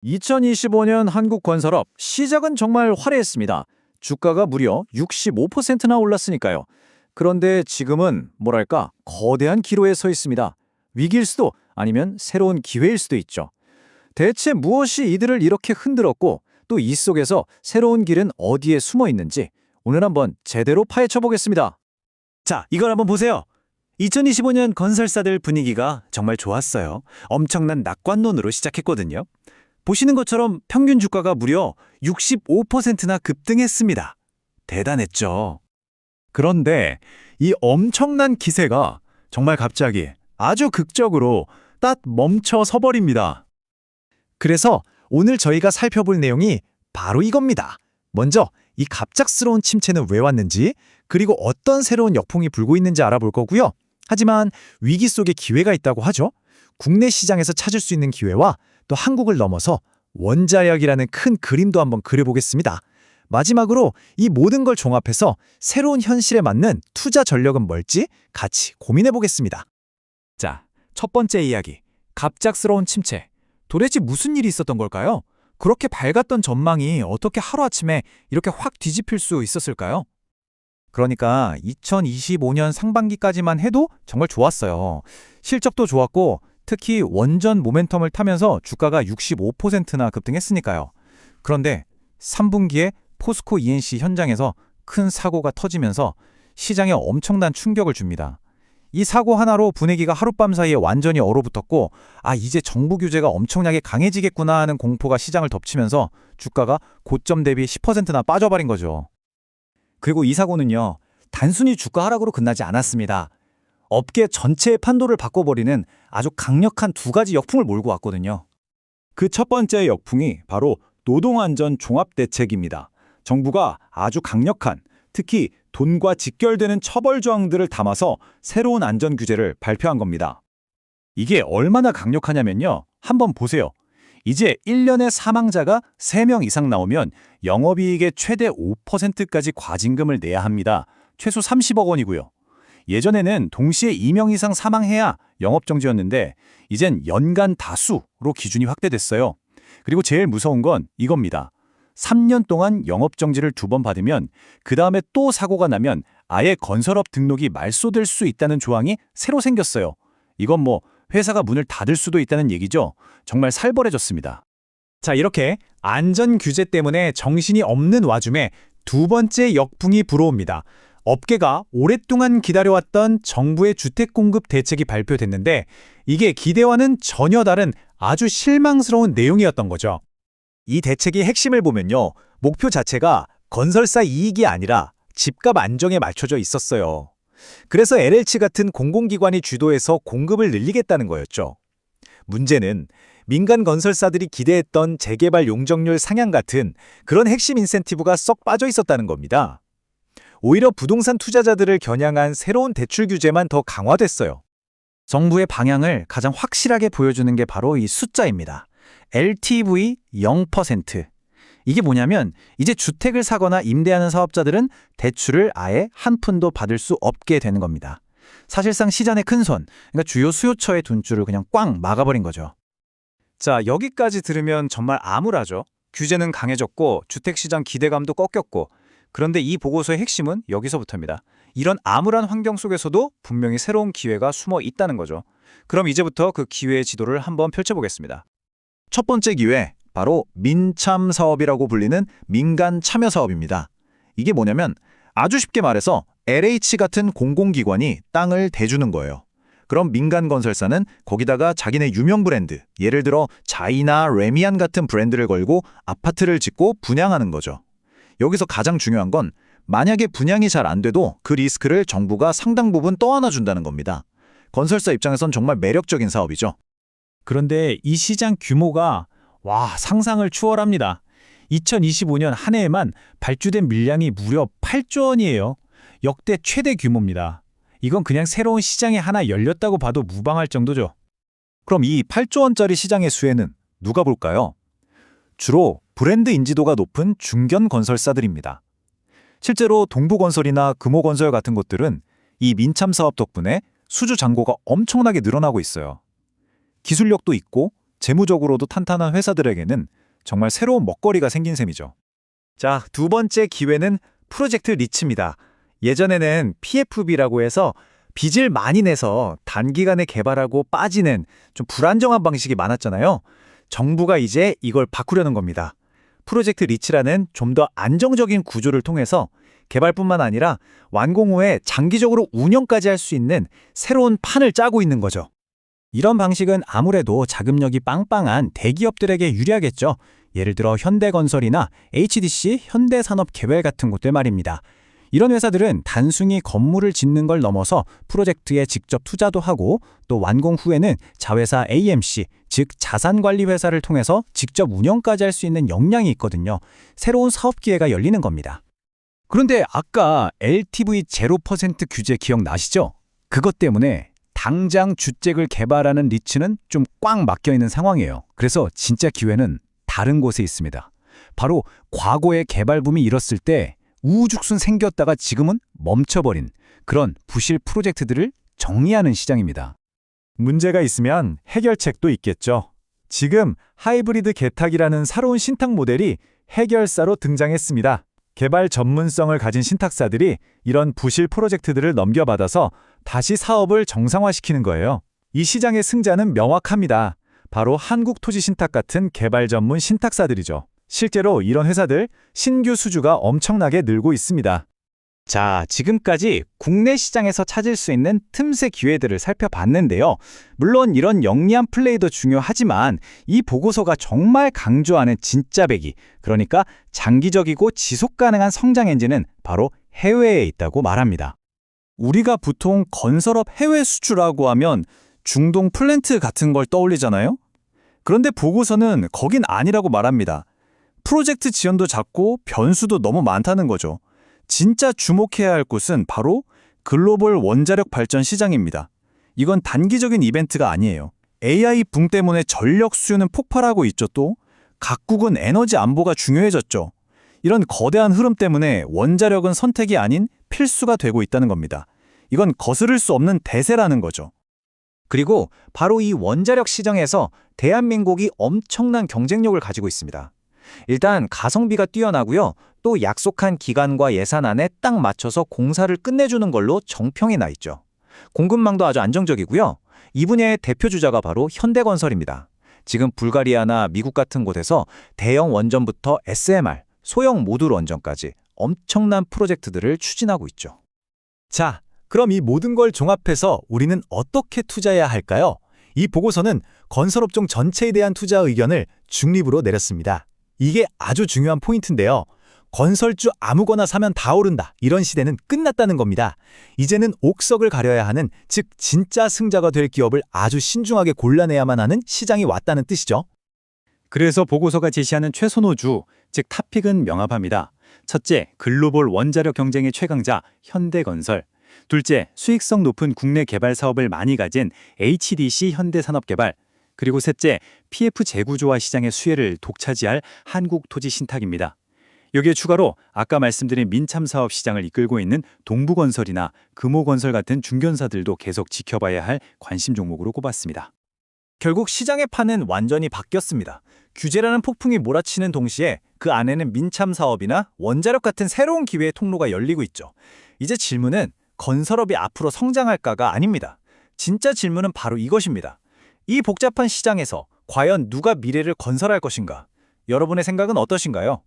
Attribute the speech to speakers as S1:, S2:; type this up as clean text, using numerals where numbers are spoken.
S1: 2025년 한국건설업 시작은 정말 화려했습니다. 주가가 무려 65%나 올랐으니까요. 그런데 지금은 뭐랄까 거대한 기로에 서 있습니다. 위기일 수도 아니면 새로운 기회일 수도 있죠. 대체 무엇이 이들을 이렇게 흔들었고 또 이 속에서 새로운 길은 어디에 숨어 있는지 오늘 한번 제대로 파헤쳐 보겠습니다.
S2: 자, 이걸 한번 보세요. 2025년 건설사들 분위기가 정말 좋았어요. 엄청난 낙관론으로 시작했거든요. 보시는 것처럼 평균 주가가 무려 65%나 급등했습니다. 대단했죠. 그런데 이 엄청난 기세가 정말 갑자기 아주 극적으로 딱 멈춰 서버립니다. 그래서 오늘 저희가 살펴볼 내용이 바로 이겁니다. 먼저 이 갑작스러운 침체는 왜 왔는지, 그리고 어떤 새로운 역풍이 불고 있는지 알아볼 거고요. 하지만 위기 속에 기회가 있다고 하죠. 국내 시장에서 찾을 수 있는 기회와 또 한국을 넘어서 원자력이라는 큰 그림도 한번 그려보겠습니다. 마지막으로 이 모든 걸 종합해서 새로운 현실에 맞는 투자 전략은 뭘지 같이 고민해 보겠습니다. 자, 첫 번째 이야기. 갑작스러운 침체. 도대체 무슨 일이 있었던 걸까요? 그렇게 밝았던 전망이 어떻게 하루아침에 이렇게 확 뒤집힐 수 있었을까요? 그러니까 2025년 상반기까지만 해도 정말 좋았어요. 실적도 좋았고 특히 원전 모멘텀을 타면서 주가가 65%나 급등했으니까요. 그런데 3분기에 포스코 ENC 현장에서 큰 사고가 터지면서 시장에 엄청난 충격을 줍니다. 이 사고 하나로 분위기가 하룻밤 사이에 완전히 얼어붙었고, 이제 정부 규제가 엄청나게 강해지겠구나 하는 공포가 시장을 덮치면서 주가가 고점 대비 10%나 빠져버린 거죠.
S1: 그리고 이 사고는요, 단순히 주가 하락으로 끝나지 않았습니다. 업계 전체의 판도를 바꿔버리는 아주 강력한 두 가지 역풍을 몰고 왔거든요.
S2: 그 첫 번째 역풍이 바로 노동안전 종합대책입니다. 정부가 아주 강력한, 특히 돈과 직결되는 처벌 조항들을 담아서 새로운 안전 규제를 발표한 겁니다.
S1: 이게 얼마나 강력하냐면요. 한번 보세요. 이제 1년에 사망자가 3명 이상 나오면 영업이익의 최대 5%까지 과징금을 내야 합니다. 최소 30억 원이고요. 예전에는 동시에 2명 이상 사망해야 영업정지였는데 이젠 연간 다수로 기준이 확대됐어요. 그리고 제일 무서운 건 이겁니다. 3년 동안 영업정지를 2번 받으면 그 다음에 또 사고가 나면 아예 건설업 등록이 말소될 수 있다는 조항이 새로 생겼어요. 이건 회사가 문을 닫을 수도 있다는 얘기죠. 정말 살벌해졌습니다.
S2: 자, 이렇게 안전 규제 때문에 정신이 없는 와중에 두 번째 역풍이 불어옵니다. 업계가 오랫동안 기다려왔던 정부의 주택 공급 대책이 발표됐는데 이게 기대와는 전혀 다른 아주 실망스러운 내용이었던 거죠. 이 대책의 핵심을 보면요. 목표 자체가 건설사 이익이 아니라 집값 안정에 맞춰져 있었어요. 그래서 LH 같은 공공기관이 주도해서 공급을 늘리겠다는 거였죠. 문제는 민간 건설사들이 기대했던 재개발 용적률 상향 같은 그런 핵심 인센티브가 썩 빠져 있었다는 겁니다. 오히려 부동산 투자자들을 겨냥한 새로운 대출 규제만 더 강화됐어요.
S1: 정부의 방향을 가장 확실하게 보여주는 게 바로 이 숫자입니다. LTV 0%. 이게 뭐냐면 이제 주택을 사거나 임대하는 사업자들은 대출을 아예 한 푼도 받을 수 없게 되는 겁니다. 사실상 시장의 큰손, 그러니까 주요 수요처의 돈줄을 그냥 꽝 막아버린 거죠.
S2: 자, 여기까지 들으면 정말 암울하죠. 규제는 강해졌고 주택시장 기대감도 꺾였고, 그런데 이 보고서의 핵심은 여기서부터입니다. 이런 암울한 환경 속에서도 분명히 새로운 기회가 숨어 있다는 거죠. 그럼 이제부터 그 기회의 지도를 한번 펼쳐보겠습니다.
S1: 첫 번째 기회, 바로 민참 사업이라고 불리는 민간 참여 사업입니다. 이게 뭐냐면 아주 쉽게 말해서 LH 같은 공공기관이 땅을 대주는 거예요. 그럼 민간 건설사는 거기다가 자기네 유명 브랜드, 예를 들어 자이나 레미안 같은 브랜드를 걸고 아파트를 짓고 분양하는 거죠. 여기서 가장 중요한 건 만약에 분양이 잘 안 돼도 그 리스크를 정부가 상당 부분 떠안아 준다는 겁니다. 건설사 입장에선 정말 매력적인 사업이죠.
S2: 그런데 이 시장 규모가 상상을 추월합니다. 2025년 한 해에만 발주된 물량이 무려 8조 원이에요. 역대 최대 규모입니다. 이건 그냥 새로운 시장이 하나 열렸다고 봐도 무방할 정도죠.
S1: 그럼 이 8조 원짜리 시장의 수혜는 누가 볼까요? 주로 브랜드 인지도가 높은 중견 건설사들입니다. 실제로 동부건설이나 금호건설 같은 곳들은 이 민참 사업 덕분에 수주 잔고가 엄청나게 늘어나고 있어요. 기술력도 있고 재무적으로도 탄탄한 회사들에게는 정말 새로운 먹거리가 생긴 셈이죠.
S2: 자, 두 번째 기회는 프로젝트 리츠입니다. 예전에는 PFB라고 해서 빚을 많이 내서 단기간에 개발하고 빠지는 좀 불안정한 방식이 많았잖아요. 정부가 이제 이걸 바꾸려는 겁니다. 프로젝트 리츠라는 좀 더 안정적인 구조를 통해서 개발뿐만 아니라 완공 후에 장기적으로 운영까지 할 수 있는 새로운 판을 짜고 있는 거죠.
S1: 이런 방식은 아무래도 자금력이 빵빵한 대기업들에게 유리하겠죠. 예를 들어 현대건설이나 HDC, 현대산업개발 같은 곳들 말입니다. 이런 회사들은 단순히 건물을 짓는 걸 넘어서 프로젝트에 직접 투자도 하고 또 완공 후에는 자회사 AMC, 즉 자산관리회사를 통해서 직접 운영까지 할 수 있는 역량이 있거든요. 새로운 사업 기회가 열리는 겁니다. 그런데 아까 LTV 0% 규제 기억나시죠? 그것 때문에 당장 주택을 개발하는 리츠는 좀 꽉 막혀 있는 상황이에요. 그래서 진짜 기회는 다른 곳에 있습니다. 바로 과거의 개발 붐이 일었을 때 우후죽순 생겼다가 지금은 멈춰버린 그런 부실 프로젝트들을 정리하는 시장입니다.
S2: 문제가 있으면 해결책도 있겠죠. 지금 하이브리드 개탁이라는 새로운 신탁 모델이 해결사로 등장했습니다. 개발 전문성을 가진 신탁사들이 이런 부실 프로젝트들을 넘겨받아서 다시 사업을 정상화시키는 거예요. 이 시장의 승자는 명확합니다. 바로 한국토지신탁 같은 개발 전문 신탁사들이죠. 실제로 이런 회사들 신규 수주가 엄청나게 늘고 있습니다. 자, 지금까지 국내 시장에서 찾을 수 있는 틈새 기회들을 살펴봤는데요. 물론 이런 영리한 플레이도 중요하지만 이 보고서가 정말 강조하는 진짜 배기, 그러니까 장기적이고 지속 가능한 성장 엔진은 바로 해외에 있다고 말합니다.
S1: 우리가 보통 건설업 해외 수출하고 하면 중동 플랜트 같은 걸 떠올리잖아요? 그런데 보고서는 거긴 아니라고 말합니다. 프로젝트 지연도 작고 변수도 너무 많다는 거죠. 진짜 주목해야 할 곳은 바로 글로벌 원자력 발전 시장입니다. 이건 단기적인 이벤트가 아니에요. AI 붕 때문에 전력 수요는 폭발하고 있죠. 또 각국은 에너지 안보가 중요해졌죠. 이런 거대한 흐름 때문에 원자력은 선택이 아닌 필수가 되고 있다는 겁니다. 이건 거스를 수 없는 대세라는 거죠.
S2: 그리고 바로 이 원자력 시장에서 대한민국이 엄청난 경쟁력을 가지고 있습니다. 일단 가성비가 뛰어나고요. 또 약속한 기간과 예산안에 딱 맞춰서 공사를 끝내주는 걸로 정평이 나 있죠. 공급망도 아주 안정적이고요. 이 분야의 대표 주자가 바로 현대건설입니다. 지금 불가리아나 미국 같은 곳에서 대형 원전부터 SMR, 소형 모듈 원전까지 엄청난 프로젝트들을 추진하고 있죠. 자, 그럼 이 모든 걸 종합해서 우리는 어떻게 투자해야 할까요? 이 보고서는 건설업종 전체에 대한 투자 의견을 중립으로 내렸습니다. 이게 아주 중요한 포인트인데요. 건설주 아무거나 사면 다 오른다. 이런 시대는 끝났다는 겁니다. 이제는 옥석을 가려야 하는, 즉 진짜 승자가 될 기업을 아주 신중하게 골라내야만 하는 시장이 왔다는 뜻이죠.
S1: 그래서 보고서가 제시하는 최선호주, 즉 탑픽은 명확합니다. 첫째, 글로벌 원자력 경쟁의 최강자 현대건설. 둘째, 수익성 높은 국내 개발 사업을 많이 가진 HDC 현대산업개발. 그리고 셋째, PF 재구조화 시장의 수혜를 독차지할 한국토지신탁입니다. 여기에 추가로 아까 말씀드린 민참사업 시장을 이끌고 있는 동부건설이나 금호건설 같은 중견사들도 계속 지켜봐야 할 관심 종목으로 꼽았습니다.
S2: 결국 시장의 판은 완전히 바뀌었습니다. 규제라는 폭풍이 몰아치는 동시에 그 안에는 민참사업이나 원자력 같은 새로운 기회의 통로가 열리고 있죠. 이제 질문은 건설업이 앞으로 성장할까가 아닙니다. 진짜 질문은 바로 이것입니다. 이 복잡한 시장에서 과연 누가 미래를 건설할 것인가? 여러분의 생각은 어떠신가요?